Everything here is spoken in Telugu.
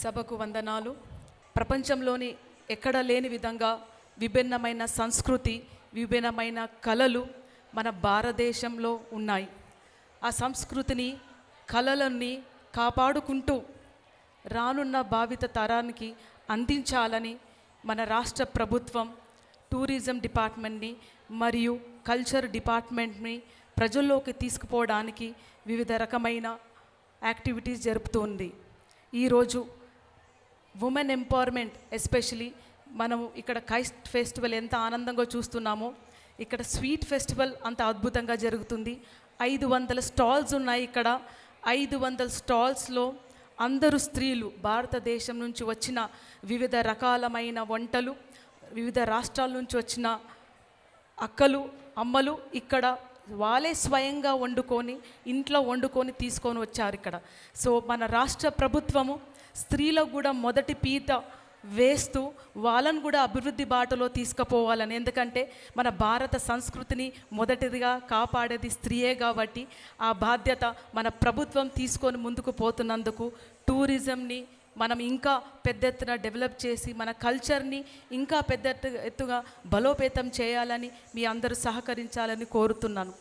సభకు వందనాలు. ప్రపంచంలోని ఎక్కడ లేని విధంగా విభిన్నమైన సంస్కృతి, విభిన్నమైన కళలు మన భారతదేశంలో ఉన్నాయి. ఆ సంస్కృతిని, కళలని కాపాడుకుంటూ రానున్న భావిత తరానికి అందించాలని మన రాష్ట్ర ప్రభుత్వం టూరిజం డిపార్ట్మెంట్ని మరియు కల్చర్ డిపార్ట్మెంట్ని ప్రజల్లోకి తీసుకుపోవడానికి వివిధ రకమైన యాక్టివిటీస్ జరుపుతుంది. ఈరోజు ఉమెన్ ఎంపవర్మెంట్, ఎస్పెషలీ మనము ఇక్కడ కైస్ట్ ఫెస్టివల్ ఎంత ఆనందంగా చూస్తున్నామో, ఇక్కడ స్వీట్ ఫెస్టివల్ అంత అద్భుతంగా జరుగుతుంది. 500 స్టాల్స్ ఉన్నాయి. ఇక్కడ 500 స్టాల్స్లో అందరూ స్త్రీలు, భారతదేశం నుంచి వచ్చిన వివిధ రకాలమైన వంటలు, వివిధ రాష్ట్రాల నుంచి వచ్చిన అక్కలు, అమ్మలు ఇక్కడ వాళ్ళే స్వయంగా వండుకొని, ఇంట్లో వండుకొని తీసుకొని వచ్చారు ఇక్కడ. సో మన రాష్ట్ర ప్రభుత్వము స్త్రీలకు కూడా మొదటి పీట వేస్తూ వాళ్ళను కూడా అభివృద్ధి బాటలో తీసుకుపోవాలని, ఎందుకంటే మన భారత సంస్కృతిని మొదటిదిగా కాపాడేది స్త్రీయే కాబట్టి ఆ బాధ్యత మన ప్రభుత్వం తీసుకొని ముందుకు పోతున్నందుకు టూరిజంని మనం ఇంకా పెద్ద ఎత్తున డెవలప్ చేసి మన కల్చర్ని ఇంకా పెద్ద ఎత్తుగా బలోపేతం చేయాలని మీ అందరూ సహకరించాలని కోరుతున్నాను.